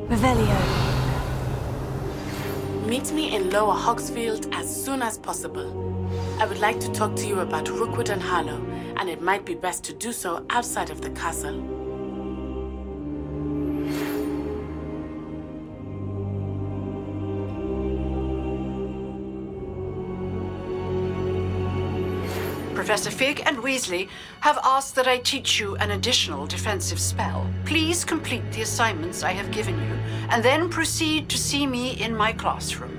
Revelio. Meet me in Lower Hogsfield as soon as possible. I would like to talk to you about Rookwood and Harlow, and it might be best to do so outside of the castle. Professor Fig and Weasley have asked that I teach you an additional defensive spell. Please complete the assignments I have given you, and then proceed to see me in my classroom.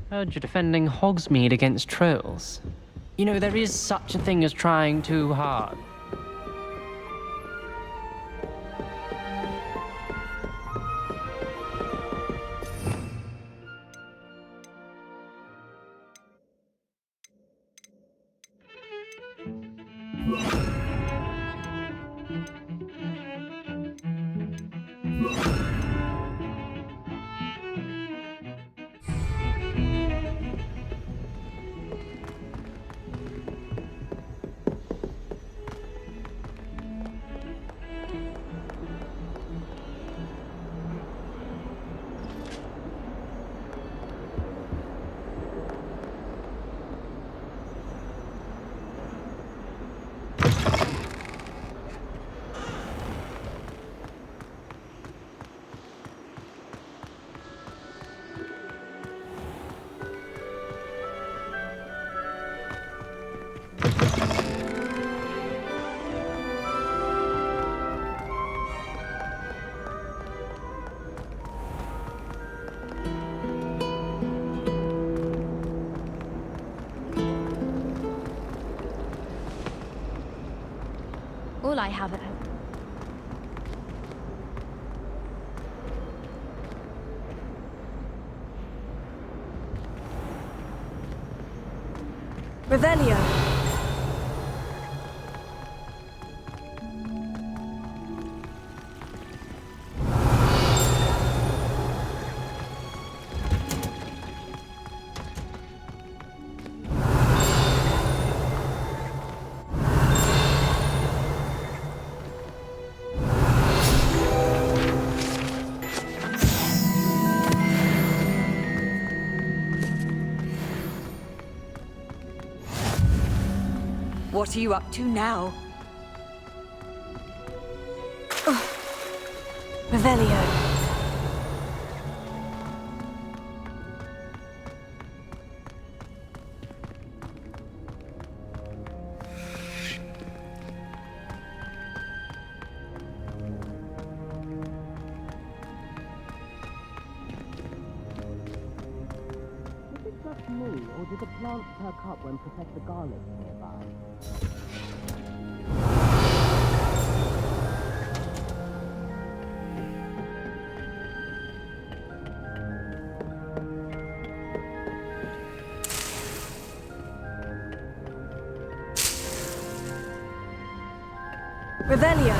Heard you're defending Hogsmeade against trolls. You know, there is such a thing as trying too hard. All I have at home. Revelio. What are you up to now? Revelio. just me, or do the plants perk up when Professor Garlick's nearby? Revelio.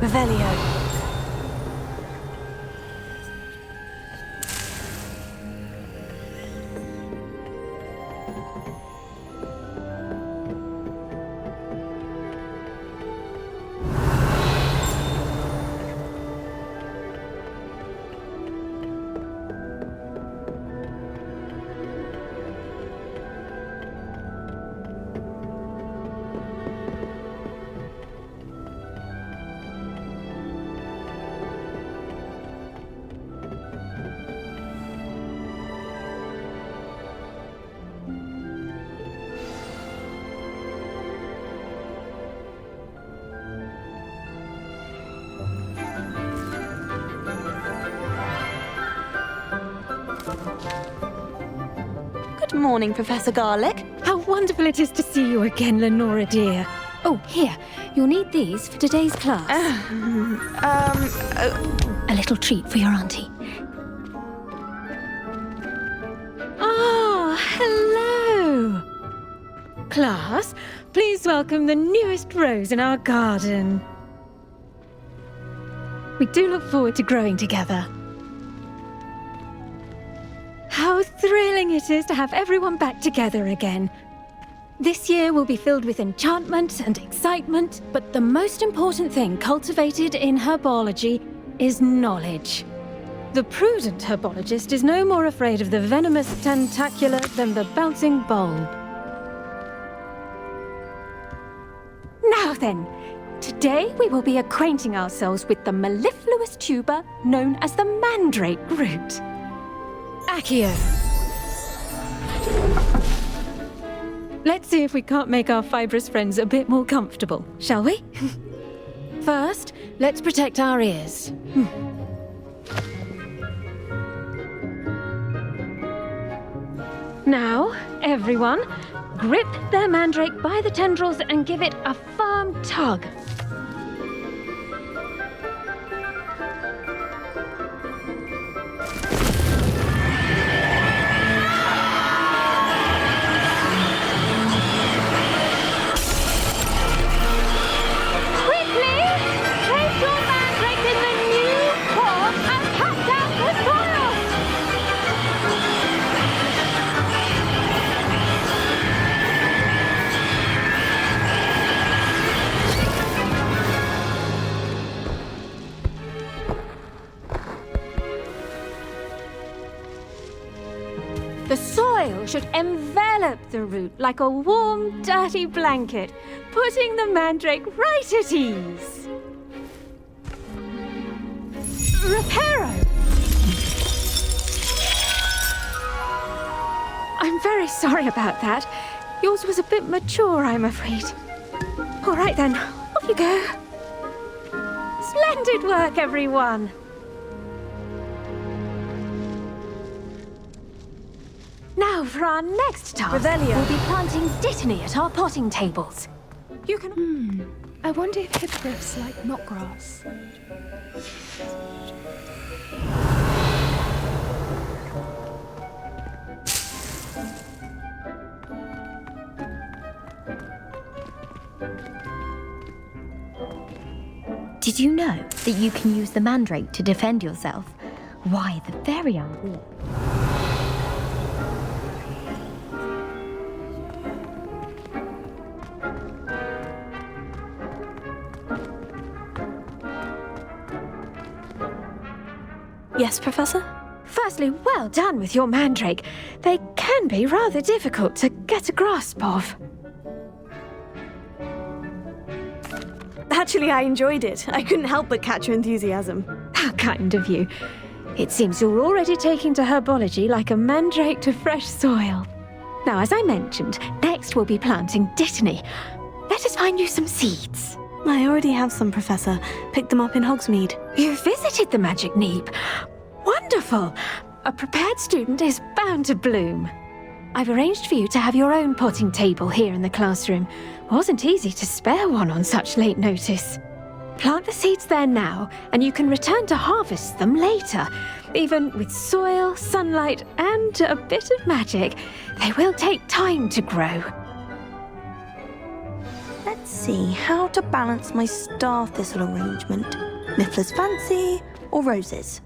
Revelio. Good morning, Professor Garlick. How wonderful it is to see you again, Lenora dear. Oh, here. You'll need these for today's class. A little treat for your auntie. Ah, hello. Class, please welcome the newest rose in our garden. We do look forward to growing together. How thrilling it is to have everyone back together again. This year will be filled with enchantment and excitement, But the most important thing cultivated in herbology is knowledge. the prudent herbologist is no more afraid of the venomous tentacula than the bouncing bulb. Now then, today we will be acquainting ourselves with the mellifluous tuber known as the mandrake root. Accio. Let's see if we can't make our fibrous friends a bit more comfortable, shall we? First, let's protect our ears. Now, everyone, grip their mandrake by the tendrils and give it a firm tug. Quickly, place your mandrake in the new pot and pack out the soil. The soil should envelop the root like a warm, dirty blanket, putting the mandrake right at ease. Reparo! I'm very sorry about that. Yours was a bit mature, I'm afraid. All right then, off you go. Splendid work, everyone! Now for our next task. Revelio. We'll be planting dittany at our potting tables. You can... I wonder if hippogriffs like knotgrass. Did you know that you can use the mandrake to defend yourself? Why, the very idea. Yes, Professor? Firstly, well done with your mandrake. They can be rather difficult to get a grasp of. Actually, I enjoyed it. I couldn't help but catch your enthusiasm. How kind of you. It seems you're already taking to herbology like a mandrake to fresh soil. Now, as I mentioned, next we'll be planting dittany. Let us find you some seeds. I already have some, Professor. Picked them up in Hogsmeade. You visited the Magic Neep. Wonderful. A prepared student is bound to bloom. I've arranged for you to have your own potting table here in the classroom. Wasn't easy to spare one on such late notice. Plant the seeds there now, and you can return to harvest them later. Even with soil, sunlight, and a bit of magic, they will take time to grow. Let's see how to balance my star thistle arrangement. Miffler's Fancy or roses?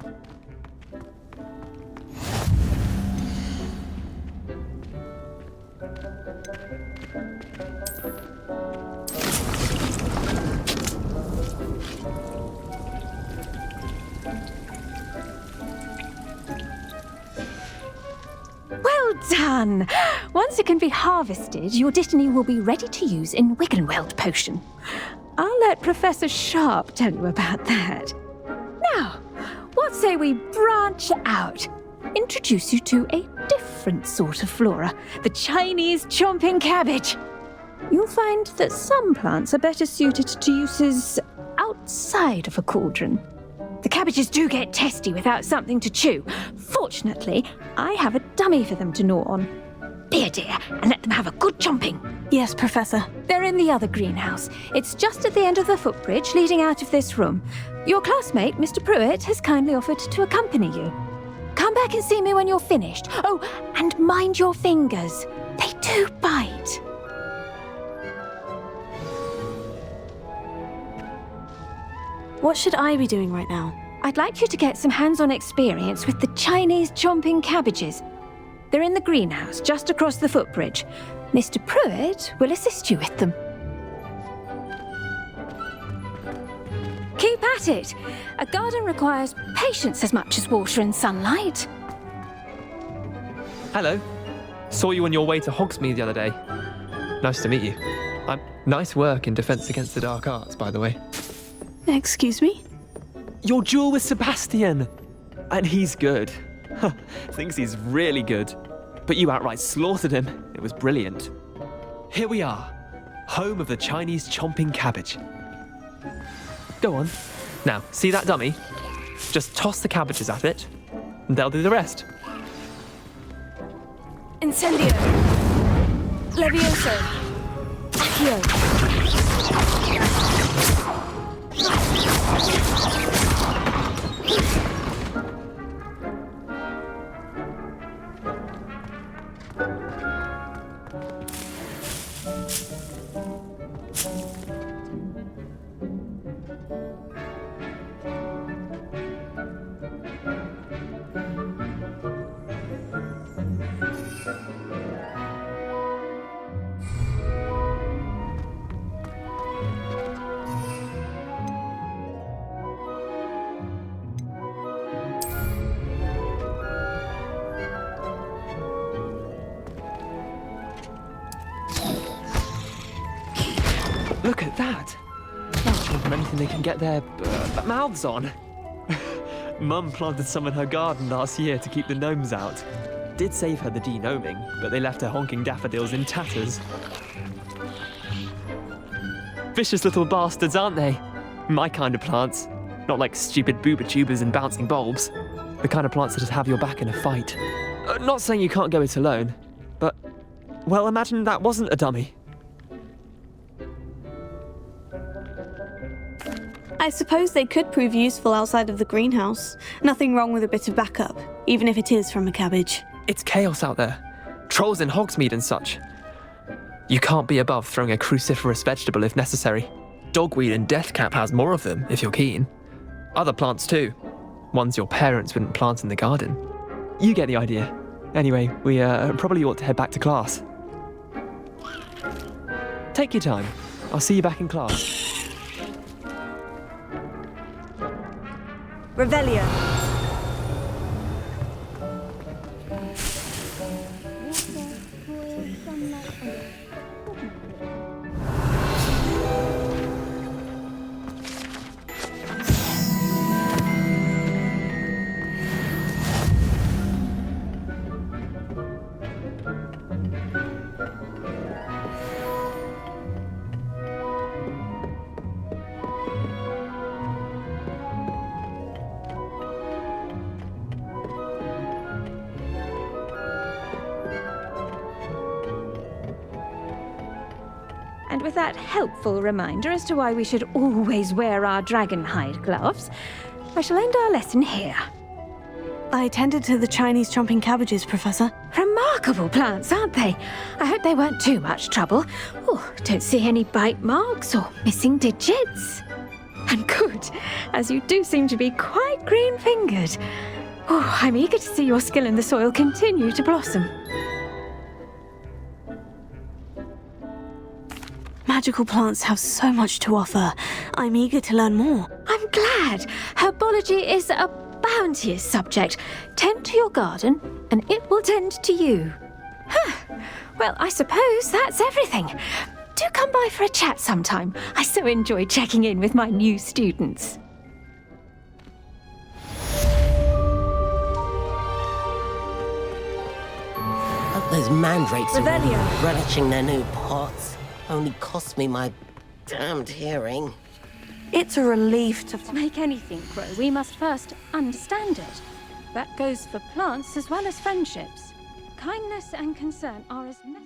Well done! Once it can be harvested, your dittany will be ready to use in Wiggenweld potion. I'll let Professor Sharp tell you about that. Now, what say we branch out? Introduce you to a different sort of flora, the Chinese chomping cabbage. You'll find that some plants are better suited to uses outside of a cauldron. The cabbages do get testy without something to chew. Fortunately, I have a dummy for them to gnaw on. Be a dear and let them have a good chomping. Yes, Professor. They're in the other greenhouse. It's just at the end of the footbridge leading out of this room. Your classmate, Mr. Pruitt, has kindly offered to accompany you. Come back and see me when you're finished. Oh, and mind your fingers. They do bite. What should I be doing right now? I'd like you to get some hands-on experience with the Chinese chomping cabbages. They're in the greenhouse just across the footbridge. Mr. Pruitt will assist you with them. Keep at it. A garden requires patience as much as water and sunlight. Hello. Saw you on your way to Hogsmeade the other day. Nice to meet you. Nice work in Defense Against the Dark Arts, by the way. Excuse me? Your duel with Sebastian! And he's good. Thinks he's really good. But you outright slaughtered him. It was brilliant. Here we are. Home of the Chinese chomping cabbage. Go on. Now, see that dummy? Just toss the cabbages at it, and they'll do the rest. Incendio. Levioso. Accio. Look at that! They'll chomp on anything they can get their mouths on. Mum planted some in her garden last year to keep the gnomes out. Did save her the de-gnoming, but they left her honking daffodils in tatters. Vicious little bastards, aren't they? My kind of plants. Not like stupid booba tubers and bouncing bulbs. The kind of plants that just have your back in a fight. Not saying you can't go it alone, but, well, imagine that wasn't a dummy. I suppose they could prove useful outside of the greenhouse. Nothing wrong with a bit of backup, even if it is from a cabbage. It's chaos out there. Trolls in Hogsmeade and such. You can't be above throwing a cruciferous vegetable if necessary. Dogweed and deathcap has more of them, if you're keen. Other plants too. Ones your parents wouldn't plant in the garden. You get the idea. Anyway, we probably ought to head back to class. Take your time. I'll see you back in class. Revelio. And with that helpful reminder as to why we should always wear our dragon hide gloves, I shall end our lesson here. I tended to the Chinese chomping cabbages, Professor. Remarkable plants, aren't they? I hope they weren't too much trouble. Oh, don't see any bite marks or missing digits. And good, as you do seem to be quite green-fingered. Oh, I'm eager to see your skill in the soil continue to blossom. Magical plants have so much to offer. I'm eager to learn more. I'm glad. Herbology is a bounteous subject. Tend to your garden, and it will tend to you. Huh. Well, I suppose that's everything. Do come by for a chat sometime. I so enjoy checking in with my new students. Hope those mandrakes are really Revelio. relishing their new pots. Only cost me my damned hearing. It's a relief to... To make anything grow, we must first understand it. That goes for plants as well as friendships. Kindness and concern are as necessary.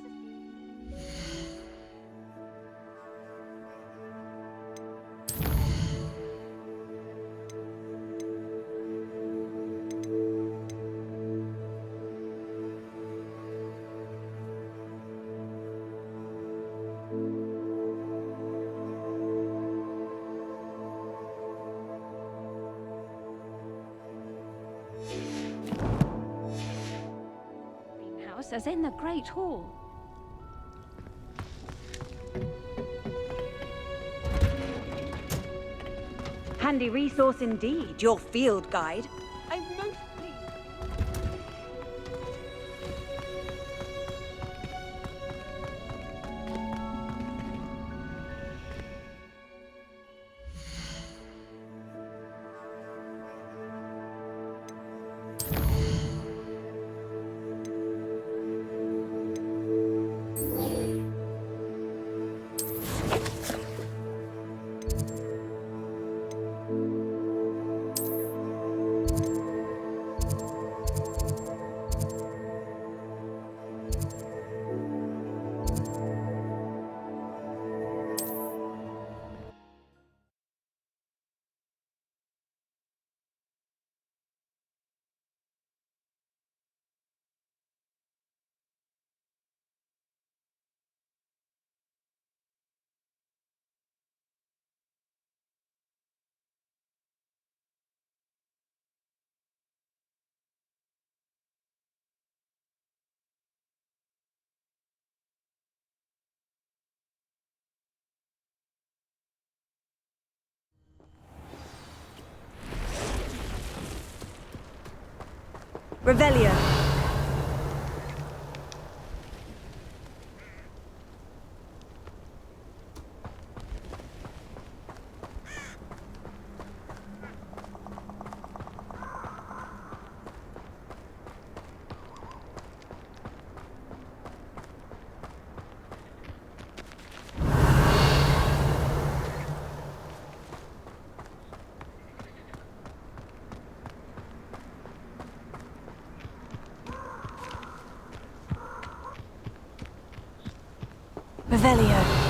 As in the Great Hall. Handy resource indeed, your field guide. I'm most pleased. Revelio. Revelio.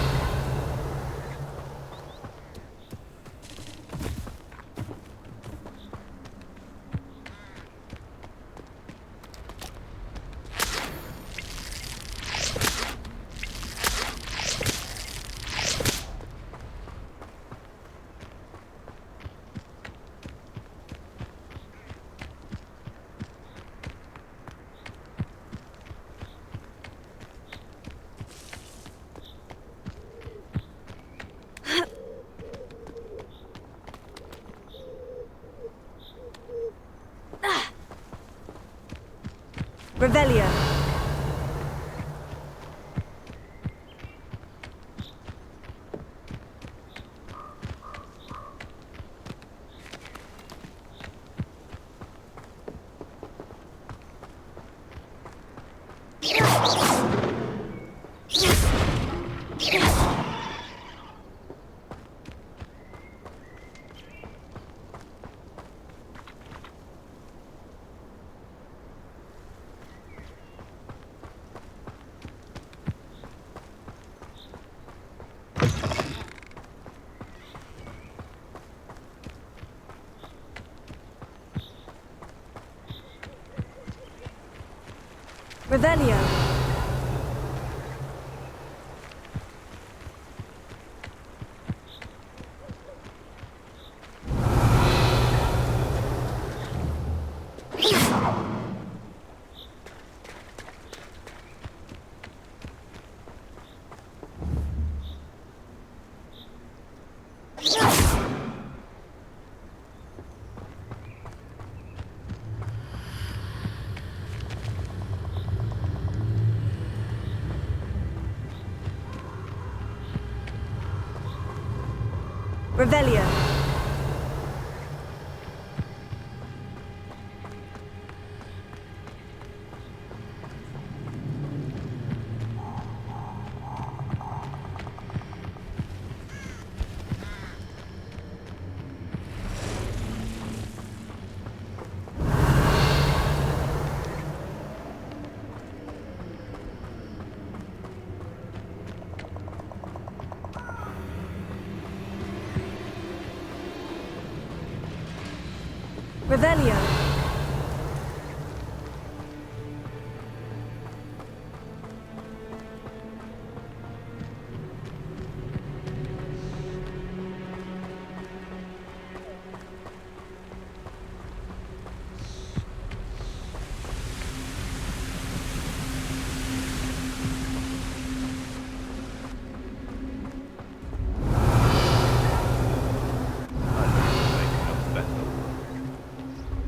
Revelio. Revelio. Revelio. Revelio.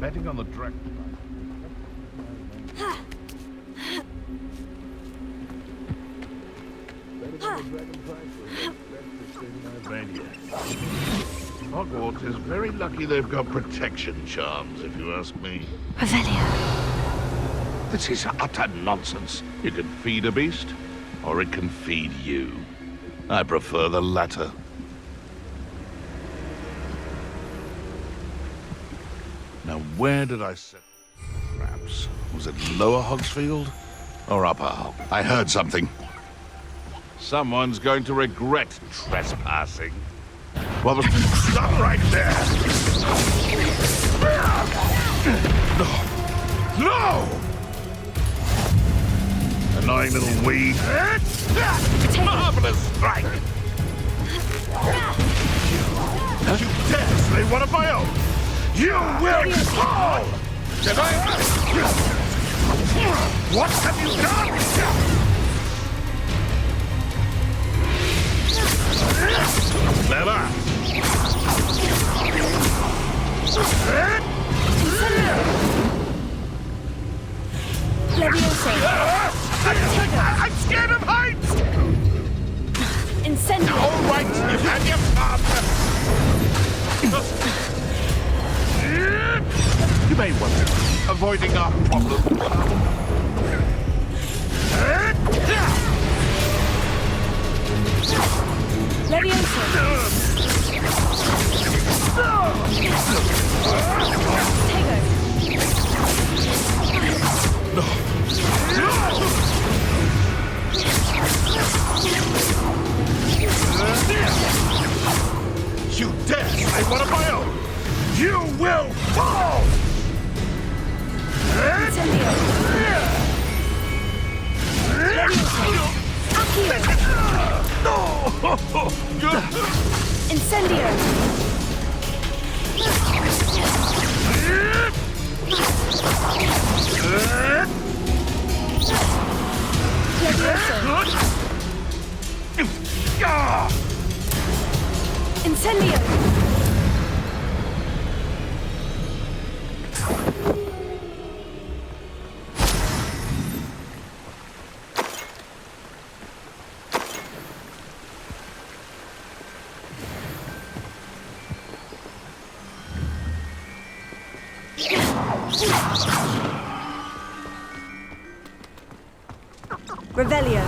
Betting on the dragon. Hogwarts is very lucky they've got protection charms, if you ask me. Revelio. This is utter nonsense. You can feed a beast, or it can feed you. I prefer the latter. Now, where did I set traps? Was it Lower Hogsfield or Upper Hog? I heard something. Someone's going to regret trespassing. Well, stop right there! No! Annoying little weed. Marvelous strike! You dare slay one of my own! You will fall! Did I? What have you done? Clever! I'm scared of heights! Incendio. All right, you've had your fun. You may wonder, avoiding our problem. Levioso. You dare say one of my own! You will fall! Incendio. Incendio. Revelio.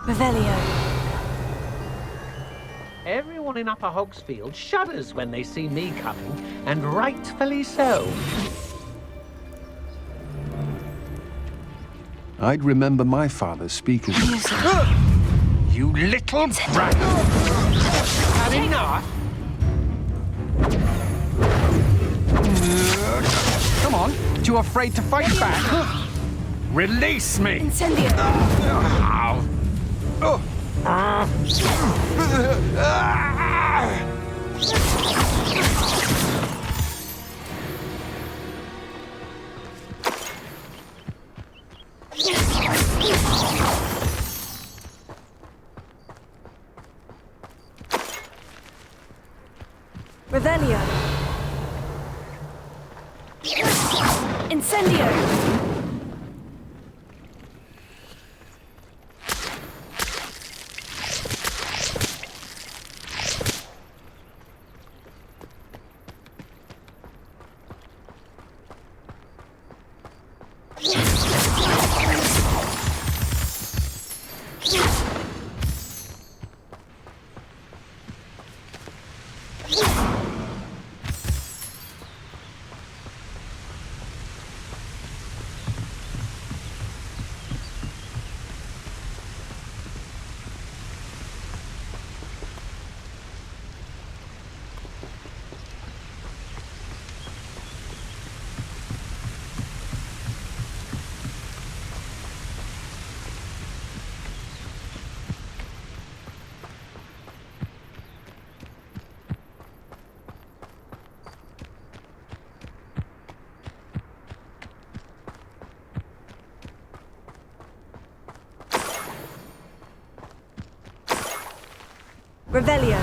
Revelio. Everyone in Upper Hogsfield shudders when they see me coming, and rightfully so. I'd remember my father speaking. You little brat! Had enough? Come on, too afraid to fight back? Release me! Incendio. Revelio. Incendio. Revelio.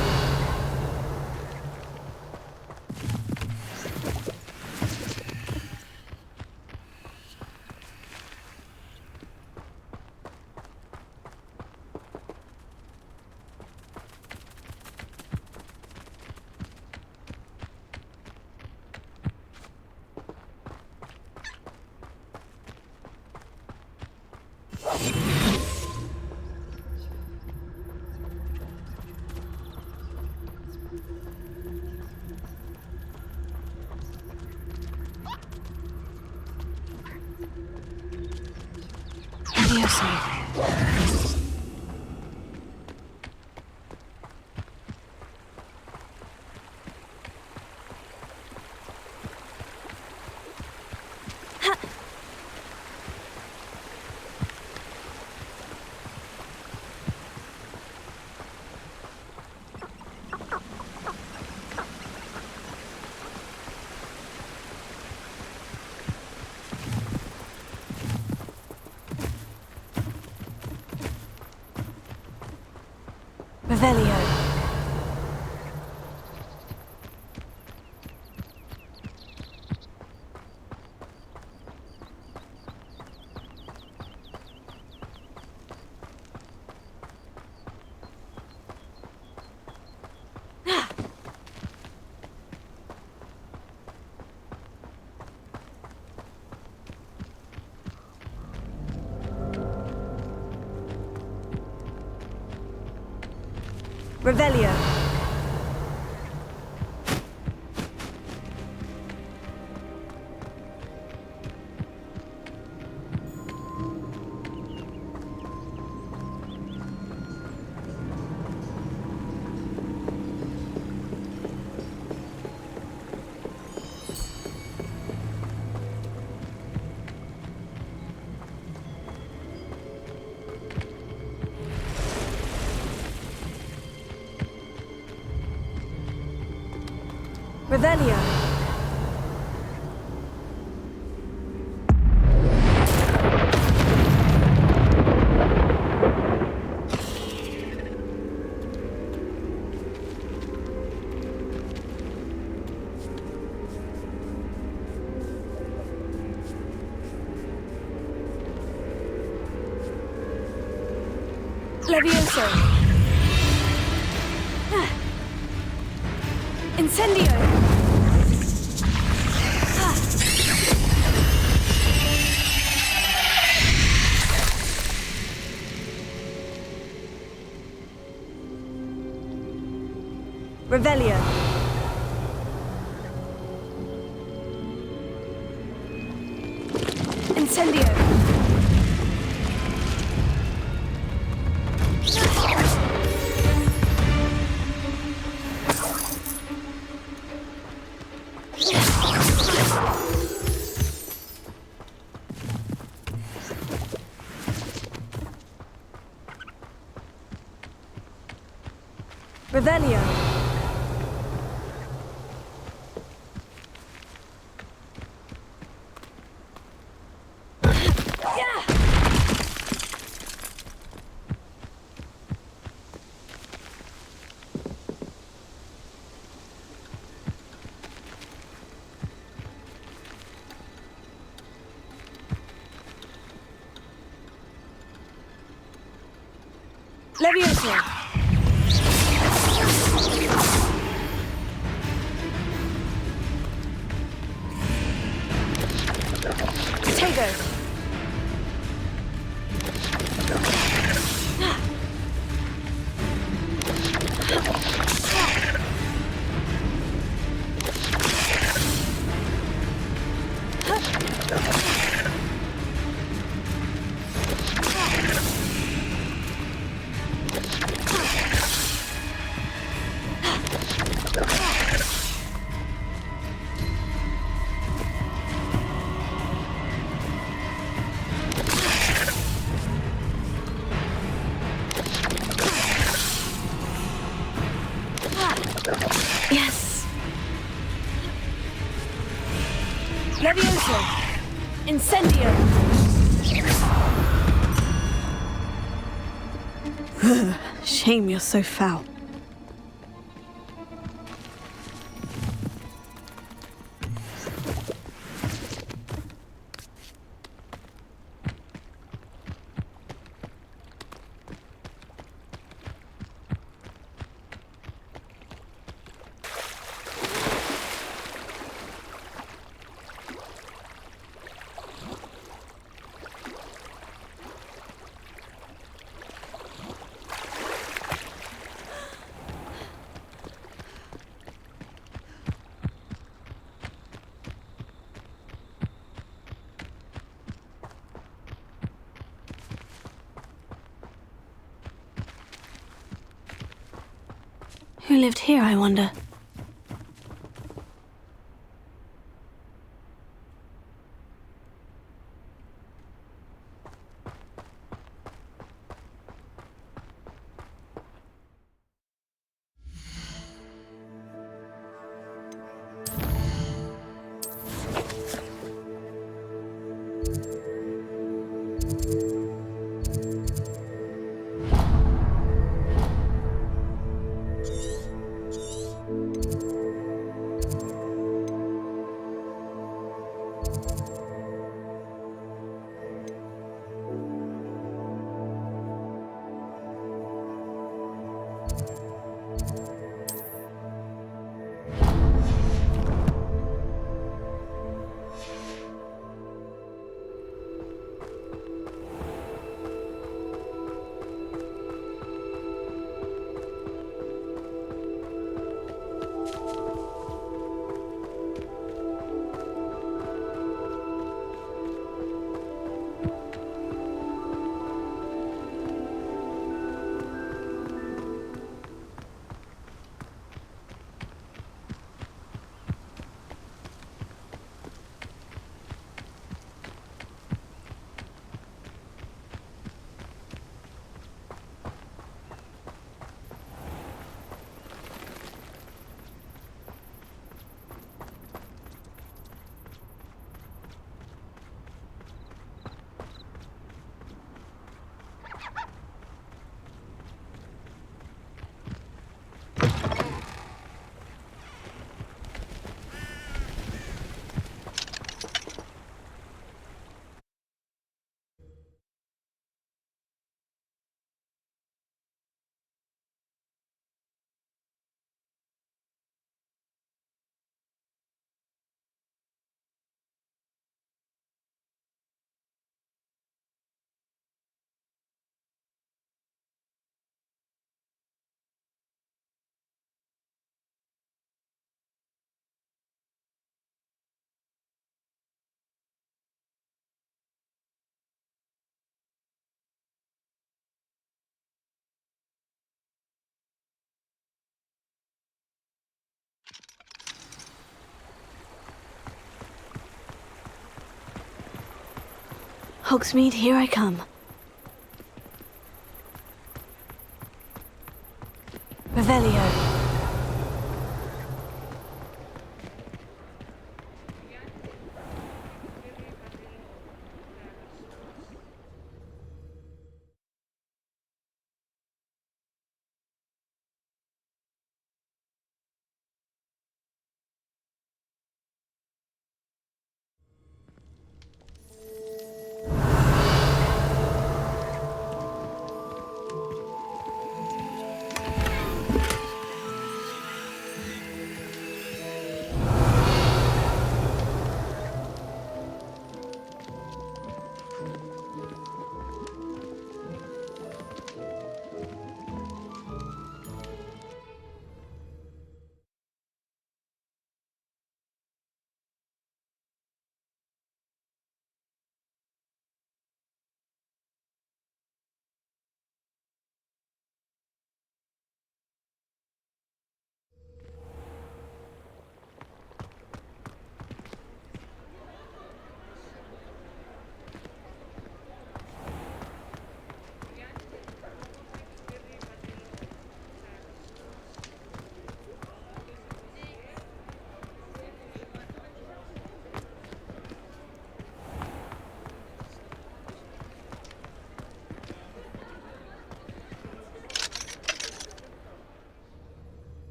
Revelio. Revelio. Revelio. Levioso. Incendio. Revelio. Incendio. Revelio. Levioso. Tego. Yes. Levioso. Incendio. Shame you're so foul. Who lived here, I wonder? Hogsmeade, here I come. Revelio.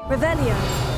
Revelio.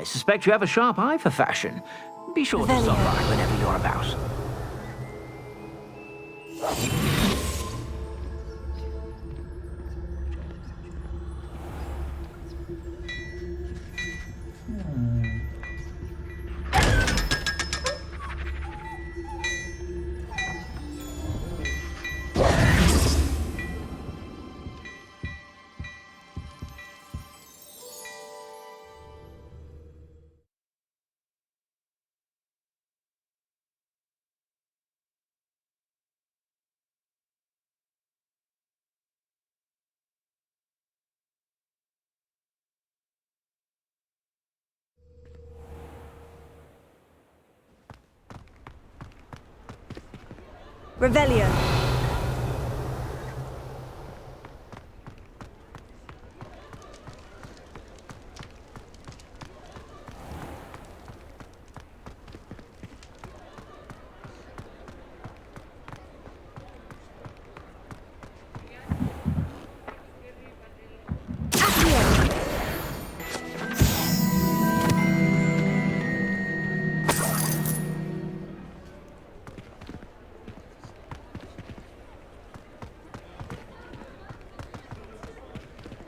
suspect you have a sharp eye for fashion. Be sure to stop by whenever you're about. Revelio.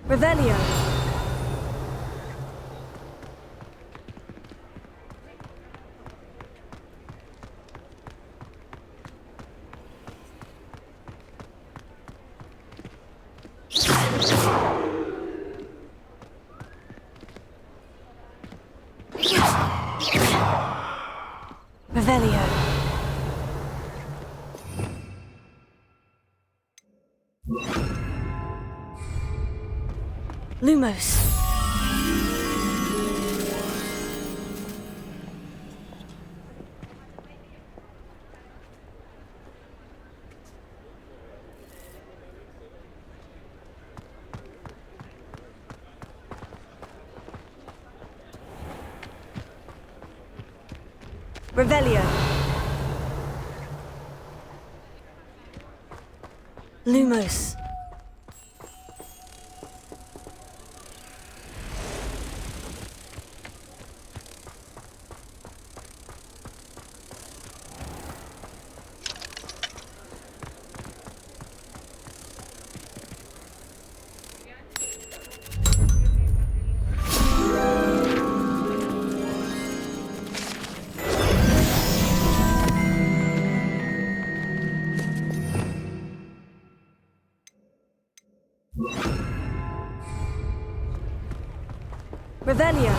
Revelio. Revelio. Lumos. Revelio. Lumos. Revelio.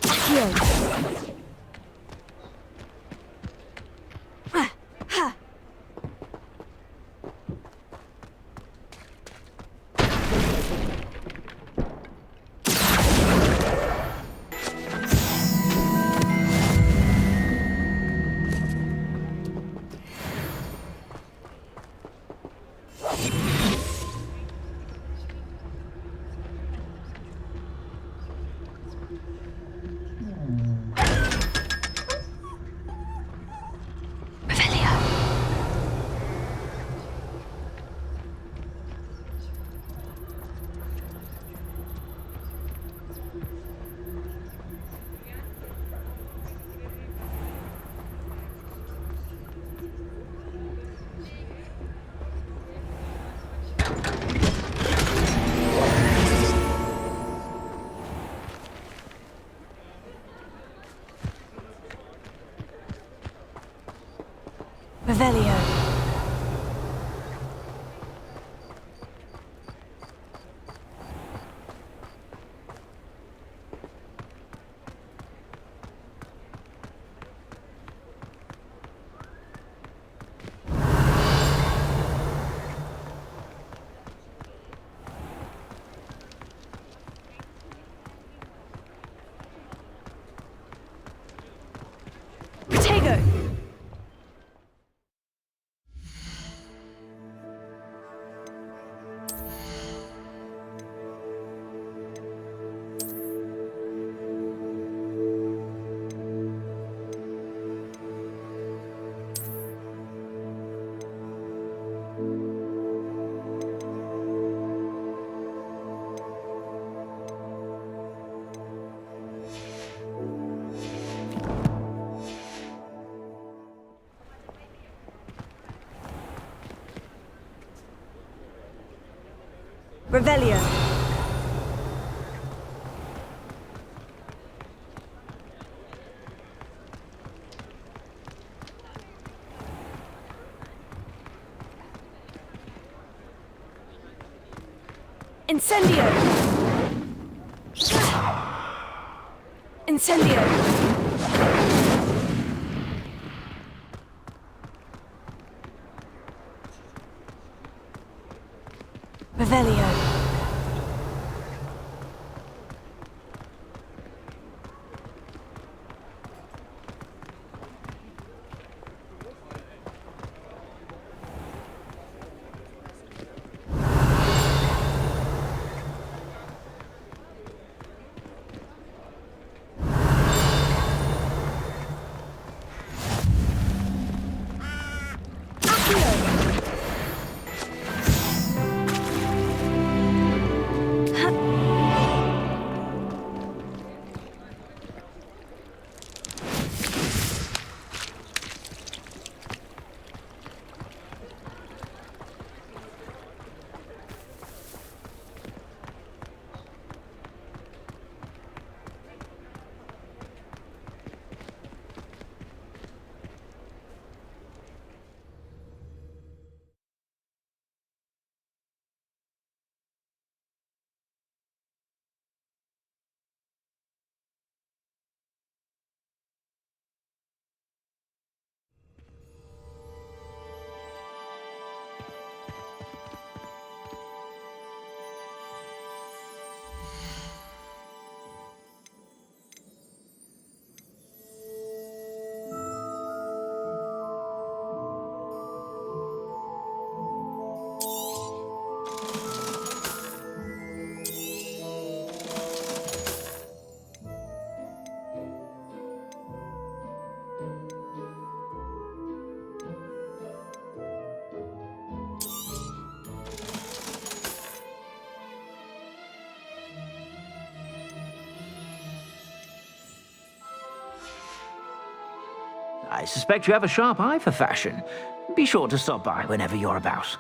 Accio. Revelio. Revelio. Incendio! Incendio! Revelio. I suspect you have a sharp eye for fashion. Be sure to stop by whenever you're about.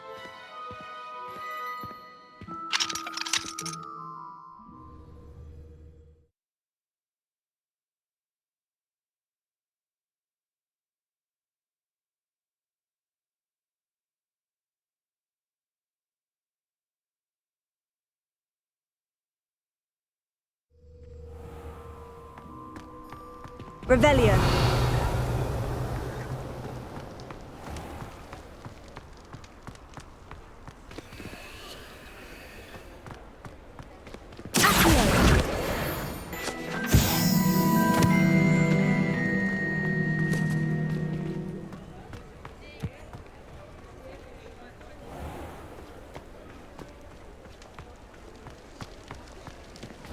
Revelio.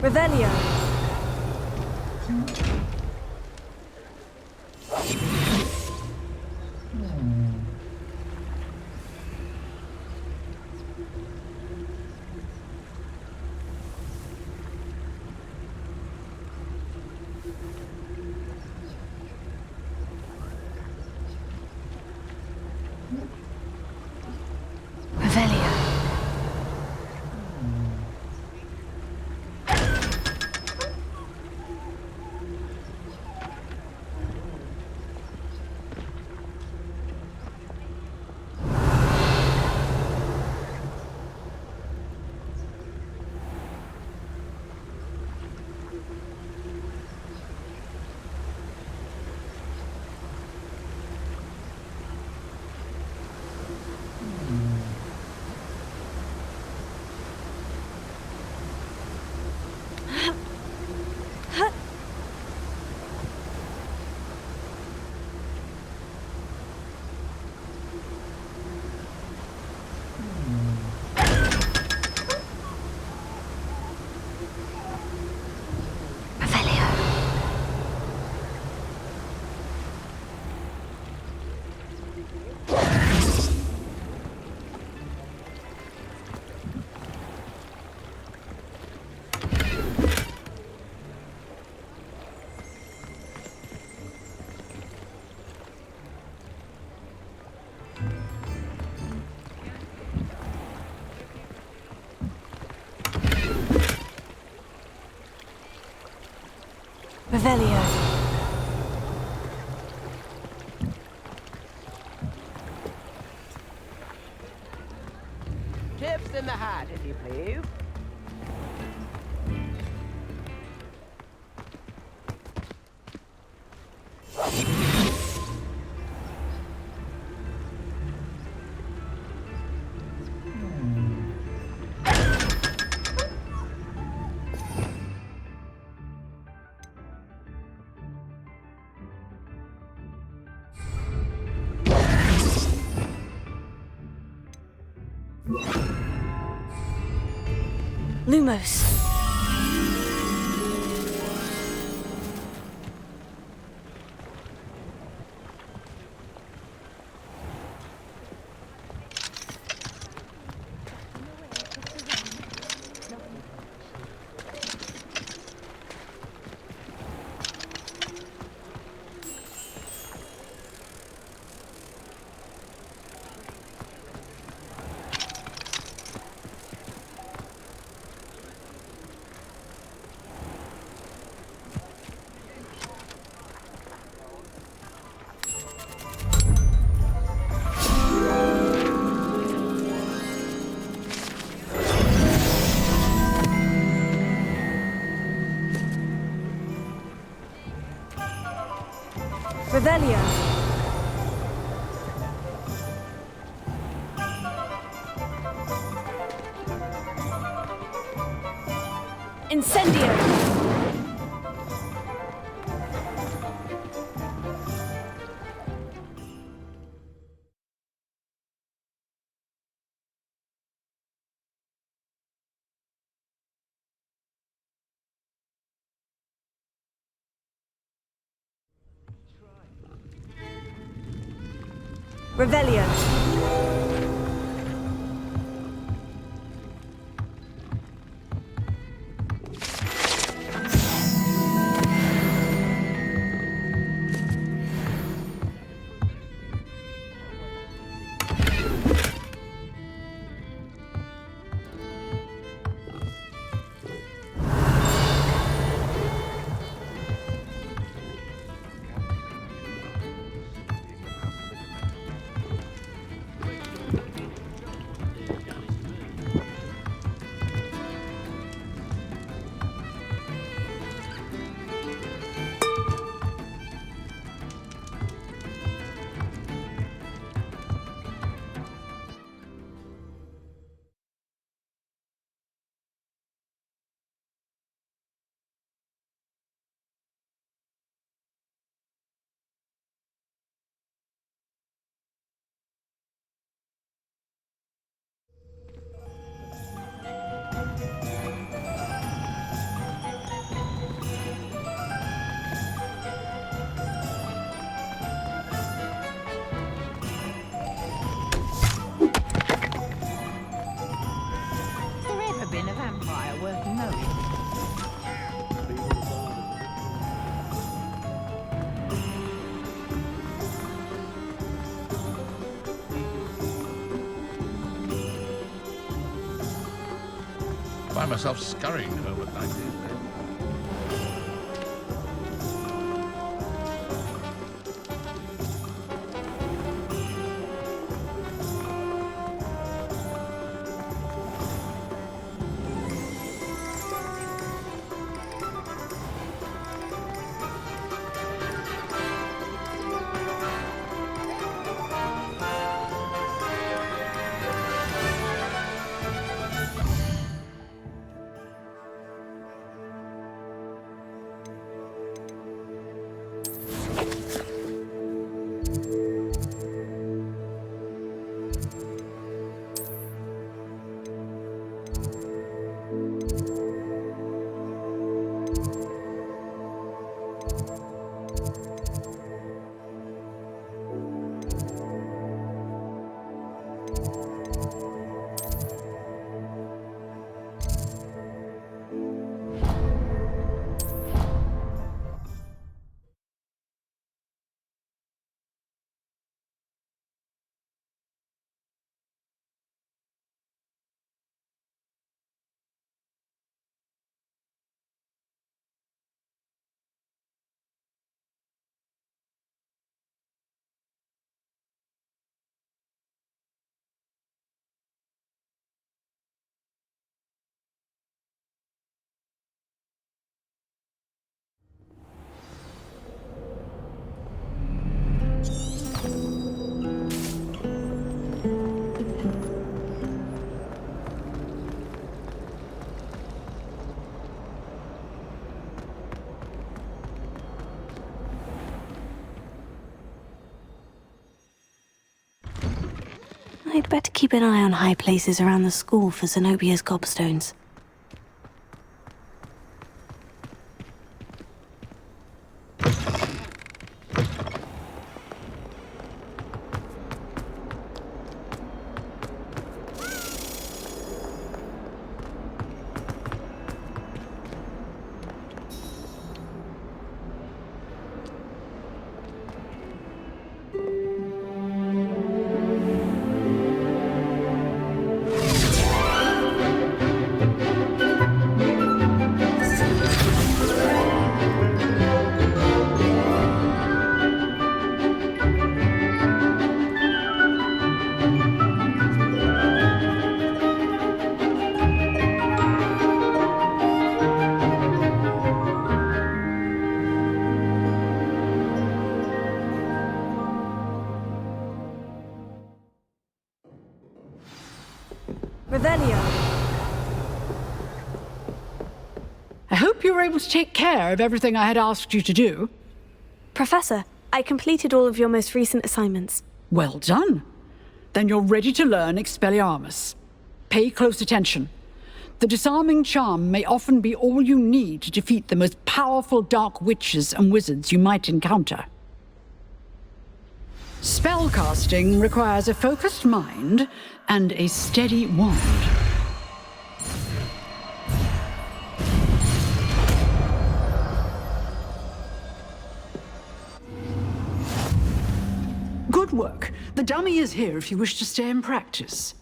Revelio. Revelio. Tips in the hat, if you please. Lumos. Revelio. Incendio. Revelio. Been a vampire worth knowing. I find myself scurrying home at night. I'd better keep an eye on high places around the school for Zenobia's gobstones. I hope you were able to take care of everything I had asked you to do. Professor, I completed all of your most recent assignments. Well done. Then you're ready to learn Expelliarmus. Pay close attention. The disarming charm may often be all you need to defeat the most powerful dark witches and wizards you might encounter. Spellcasting requires a focused mind and a steady wand. Good work. The dummy is here if you wish to stay and practice.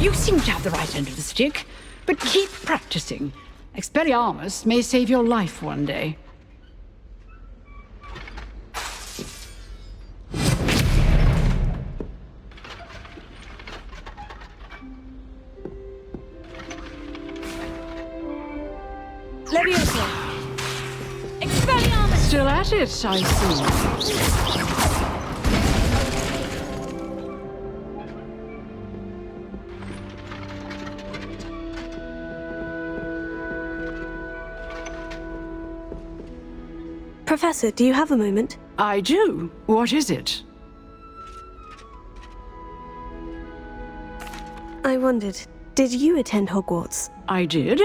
You seem to have the right end of the stick, but keep practicing. Expelliarmus may save your life one day. Leviosa! Expelliarmus! Still at it, I see. Professor, do you have a moment? I do. What is it? I wondered, did you attend Hogwarts? I did.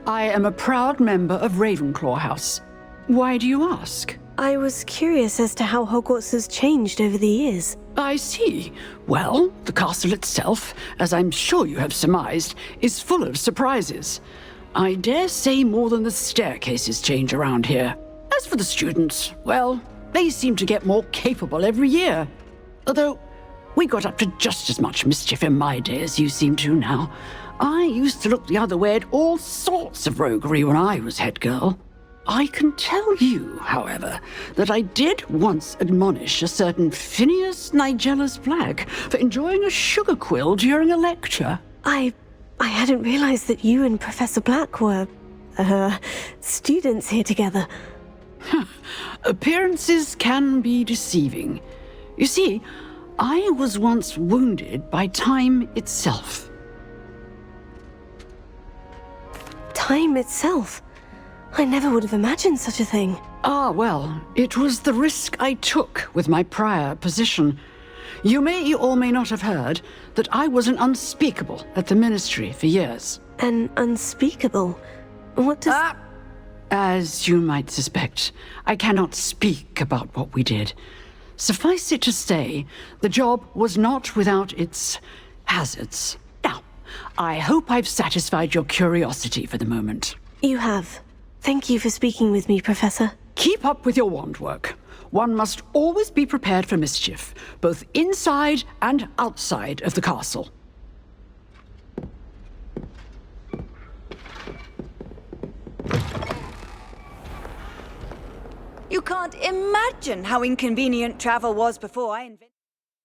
I am a proud member of Ravenclaw House. Why do you ask? I was curious as to how Hogwarts has changed over the years. I see. Well, the castle itself, as I'm sure you have surmised, is full of surprises. I dare say more than the staircases change around here. As for the students, well, they seem to get more capable every year. Although, we got up to just as much mischief in my day as you seem to now. I used to look the other way at all sorts of roguery when I was head girl. I can tell you, however, that I did once admonish a certain Phineas Nigellus Black for enjoying a sugar quill during a lecture. I hadn't realized that you and Professor Black were, students here together. Appearances can be deceiving. You see, I was once wounded by time itself. Time itself? I never would have imagined such a thing. Ah, well, it was the risk I took with my prior position. You may or may not have heard that I was an unspeakable at the Ministry for years. An unspeakable? What does... As you might suspect, I cannot speak about what we did. Suffice it to say, the job was not without its hazards. Now, I hope I've satisfied your curiosity for the moment. You have. Thank you for speaking with me, Professor. Keep up with your wand work. One must always be prepared for mischief, both inside and outside of the castle. You can't imagine how inconvenient travel was before I invented...